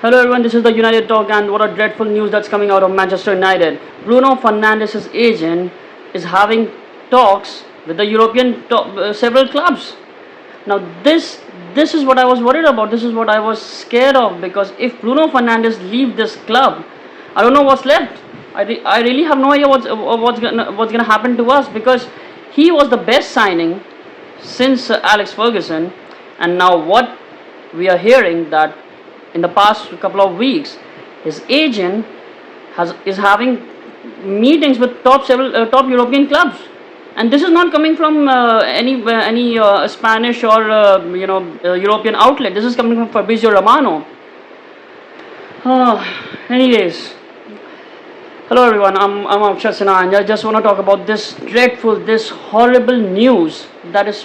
Hello everyone, this is the United Talk, and what a dreadful news that's coming out of Manchester United. Bruno Fernandes' agent is having talks with the several clubs. Now this is what I was worried about. This is what I was scared of, because if Bruno Fernandes leave this club, I don't know what's left. I really have no idea what's gonna happen to us, because he was the best signing since Alex Ferguson, and now what we are hearing that in the past couple of weeks, his agent is having meetings with top European clubs, and this is not coming from any Spanish or European outlet. This is coming from Fabrizio Romano. Anyways, hello everyone. I'm Akshat Sinha, and I just want to talk about this dreadful, this horrible news that is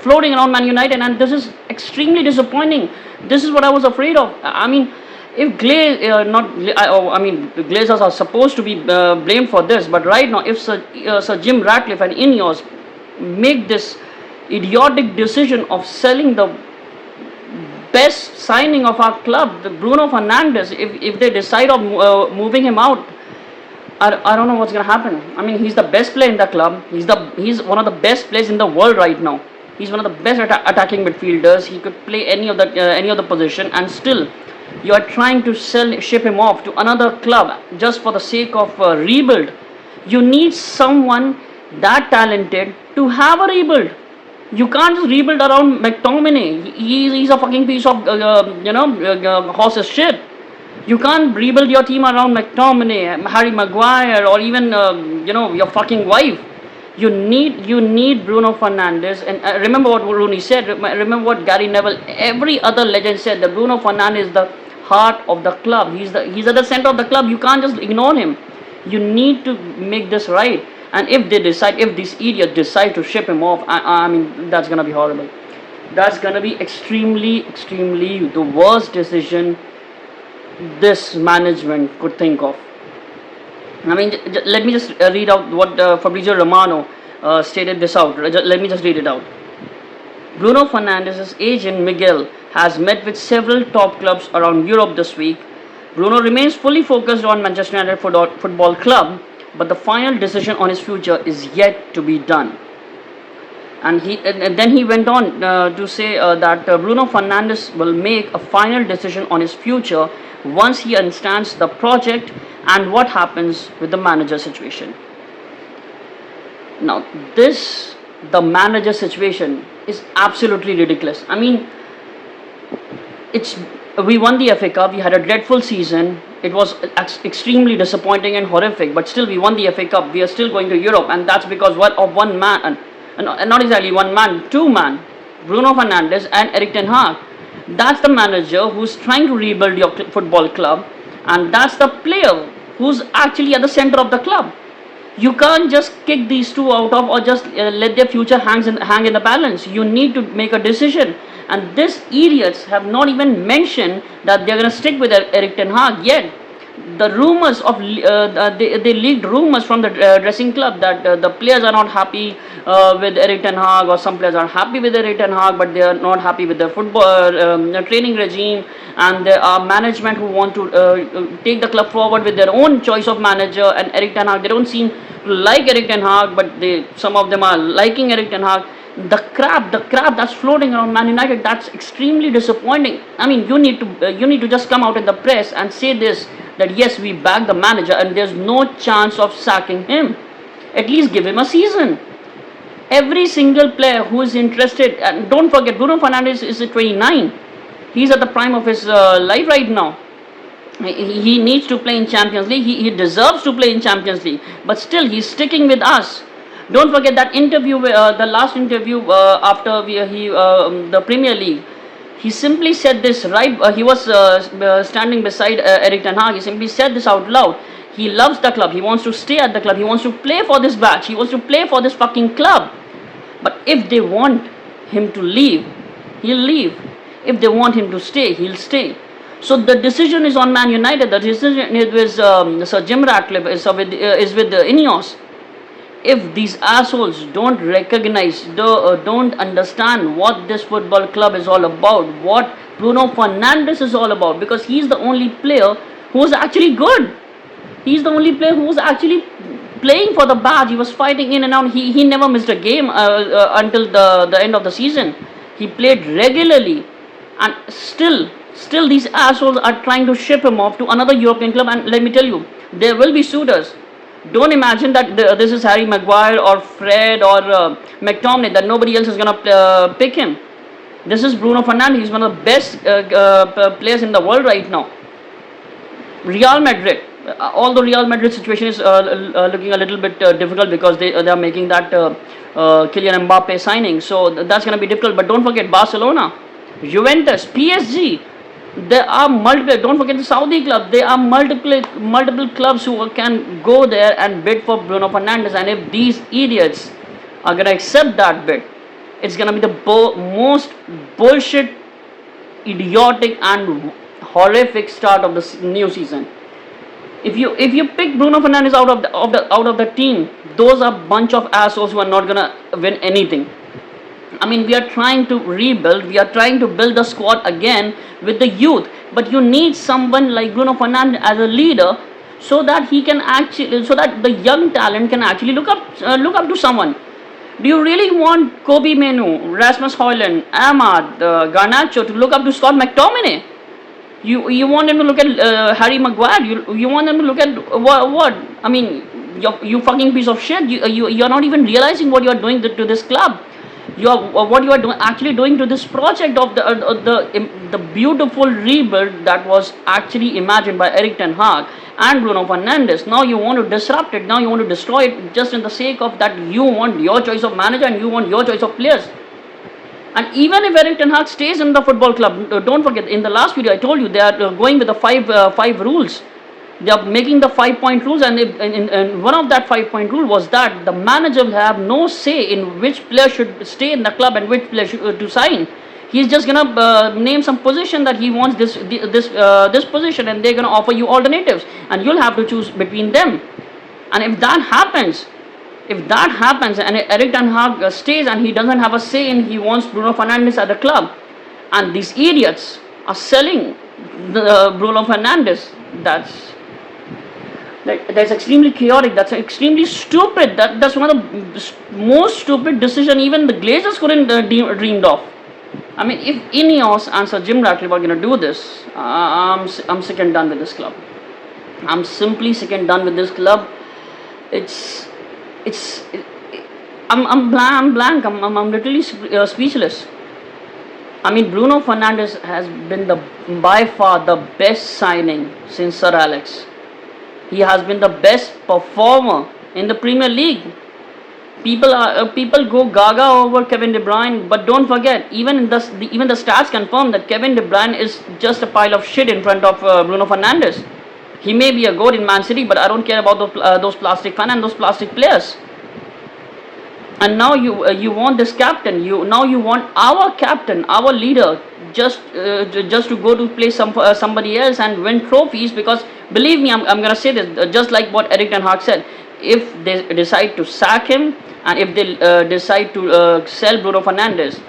floating around Man United, and this is extremely disappointing. This is what I was afraid of. I mean, if Glazers are supposed to be blamed for this, but right now, if Sir Jim Ratcliffe and Ineos make this idiotic decision of selling the best signing of our club, the Bruno Fernandes, if they decide of moving him out, I don't know what's going to happen. I mean, he's the best player in the club. He's one of the best players in the world right now. He's one of the best attacking midfielders. He could play any of the position, and still, you are trying to ship him off to another club just for the sake of rebuild. You need someone that talented to have a rebuild. You can't just rebuild around McTominay. He's a fucking piece of horse's shit. You can't rebuild your team around McTominay, Harry Maguire, or even your fucking wife. You need Bruno Fernandes, and remember what Rooney said. Remember what Gary Neville, every other legend said. That Bruno Fernandes is the heart of the club. He's at the center of the club. You can't just ignore him. You need to make this right. And if these idiots decide to ship him off, I mean, that's gonna be horrible. That's gonna be extremely the worst decision this management could think of. I mean, let me just read out what Fabrizio Romano stated this out. Let me just read it out. Bruno Fernandes' agent Miguel has met with several top clubs around Europe this week. Bruno remains fully focused on Manchester United Football Club, but the final decision on his future is yet to be done. And then he went on to say that Bruno Fernandes will make a final decision on his future once he understands the project and what happens with the manager situation. Now, the manager situation is absolutely ridiculous. I mean, we won the FA Cup. We had a dreadful season. It was extremely disappointing and horrific, but still we won the FA Cup. We are still going to Europe, and that's because of one man, and not exactly one man, two man, Bruno Fernandes and Erik ten Hag. That's the manager who's trying to rebuild your football club, and that's the player who's actually at the center of the club. You can't just kick these two out of, or just let their future hang in the balance. You need to make a decision, and these idiots have not even mentioned that they're going to stick with Erik ten Hag yet. The rumors of they leaked rumors from the dressing club that the players are not happy with Erik ten Hag, or some players are happy with Erik ten Hag, but they are not happy with the football training regime, and there are management who want to take the club forward with their own choice of manager. And Erik ten Hag, they don't seem to like Erik ten Hag, but some of them are liking Erik ten Hag. The crap that's floating around Man United, that's extremely disappointing. I mean, you need to just come out in the press and say this, that yes, we back the manager and there's no chance of sacking him. At least give him a season. Every single player who is interested, and don't forget, Bruno Fernandes is 29. He's at the prime of his life right now. He needs to play in Champions League. He deserves to play in Champions League, but still he's sticking with us. Don't forget that interview, the last interview after the Premier League. He simply said this, right? He was standing beside Erik ten Hag. He simply said this out loud. He loves the club. He wants to stay at the club. He wants to play for this batch. He wants to play for this fucking club. But if they want him to leave, he'll leave. If they want him to stay, he'll stay. So the decision is on Man United. The decision is with Sir Jim Ratcliffe, is with Ineos. If these assholes don't recognize, don't understand what this football club is all about, what Bruno Fernandes is all about, because he's the only player who's actually good. He's the only player who's actually playing for the badge. He was fighting in and out. He never missed a game until the end of the season. He played regularly, and still these assholes are trying to ship him off to another European club. And let me tell you, there will be suitors. Don't imagine that this is Harry Maguire or Fred or McTominay, that nobody else is gonna pick him. This is Bruno Fernandes. He's one of the best players in the world right now. Real Madrid, although Real Madrid situation is looking a little bit difficult, because they are making that Kylian Mbappe signing, so that's going to be difficult. But don't forget Barcelona, Juventus, PSG. There are multiple. Don't forget the Saudi club. There are multiple clubs who can go there and bid for Bruno Fernandes. And if these idiots are going to accept that bid, it's going to be the most bullshit, idiotic, and horrific start of the new season. If you pick Bruno Fernandes out of the team, those are bunch of assholes who are not gonna win anything. I mean, we are trying to rebuild. We are trying to build the squad again with the youth. But you need someone like Bruno Fernandes as a leader, so that he can actually, so that the young talent can actually look up to someone. Do you really want Kobe Menu, Rasmus Højlund, Ahmad, Garnacho to look up to Scott McTominay? You want them to look at Harry Maguire? You want them to look at what? I mean, you fucking piece of shit. You're not even realizing what you are doing to this club. What you are actually doing to this project of the beautiful rebuild that was actually imagined by Erik ten Hag and Bruno Fernandes. Now you want to disrupt it. Now you want to destroy it, just in the sake of that you want your choice of manager and you want your choice of players. And even if Erik ten Hag stays in the football club, don't forget, in the last video I told you they are going with the five rules. They are making the 5-point rules, and one of that 5-point rule was that the manager will have no say in which player should stay in the club and which player should, to sign. He's just gonna name some position that he wants this position, and they're gonna offer you alternatives, and you'll have to choose between them. And if that happens, and Erik ten Hag stays and he doesn't have a say in, he wants Bruno Fernandes at the club, and these idiots are selling Bruno Fernandes, that's extremely chaotic. That's extremely stupid. That's one of the most stupid decision even the Glazers couldn't dreamed of. I mean, if Ineos and Sir Jim Ratcliffe are going to do this, I'm sick and done with this club. I'm simply sick and done with this club. I'm blank. I'm literally speechless. I mean, Bruno Fernandes has been by far the best signing since Sir Alex. He has been the best performer in the Premier League. People go gaga over Kevin De Bruyne, but don't forget, even the stats confirm that Kevin De Bruyne is just a pile of shit in front of Bruno Fernandes. He may be a goat in Man City, but I don't care about those plastic fans and those plastic players. And now you want this captain. You want our captain, our leader, just to go to play somebody else and win trophies. Because believe me, I'm gonna say this, just like what Erik ten Hag said. If they decide to sack him, and if they decide to sell Bruno Fernandes,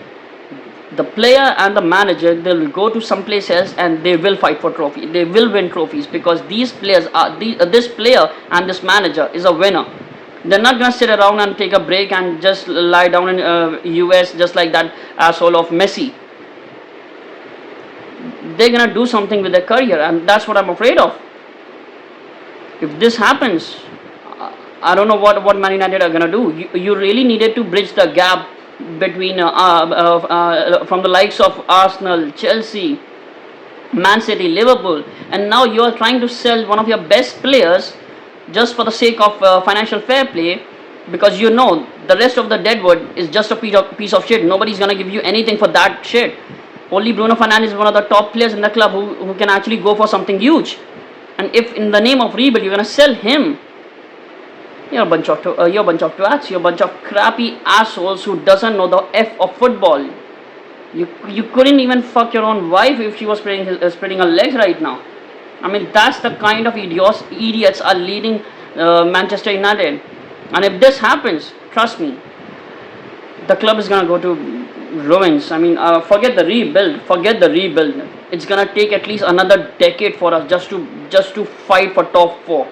the player and the manager, they'll go to someplace else and they will fight for trophy. They will win trophies, because these players are this player and this manager is a winner. They're not gonna sit around and take a break and just lie down in US just like that asshole of Messi. They're gonna do something with their career, and that's what I'm afraid of. If this happens, I don't know what Man United are gonna do. You really needed to bridge the gap between from the likes of Arsenal, Chelsea, Man City, Liverpool, and now you are trying to sell one of your best players just for the sake of financial fair play, because you know the rest of the deadwood is just a piece of shit. Nobody's gonna give you anything for that shit. Only Bruno Fernandes is one of the top players in the club who can actually go for something huge. And if in the name of rebuild you're gonna sell him, you're a bunch of twats. You're a bunch of crappy assholes who doesn't know the F of football. You couldn't even fuck your own wife if she was spreading her legs right now. I mean, that's the kind of idiots are leading Manchester United. And if this happens, trust me, the club is gonna go to ruins. I mean, forget the rebuild. Forget the rebuild. It's gonna take at least another decade for us just to fight for top four.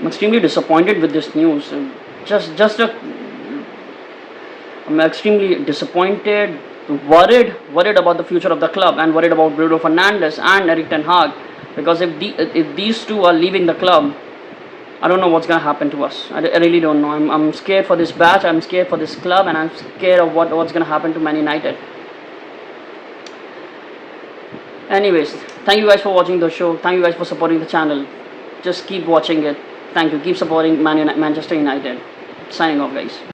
I'm extremely disappointed with this news. I'm extremely disappointed, worried about the future of the club, and worried about Bruno Fernandes and Erik ten Hag. Because if these two are leaving the club, I don't know what's gonna happen to us. I really don't know. I'm scared for this batch. I'm scared for this club, and I'm scared of what's gonna happen to Man United. Anyways, thank you guys for watching the show. Thank you guys for supporting the channel. Just keep watching it. Thank you. Keep supporting Manchester United. Signing off, guys.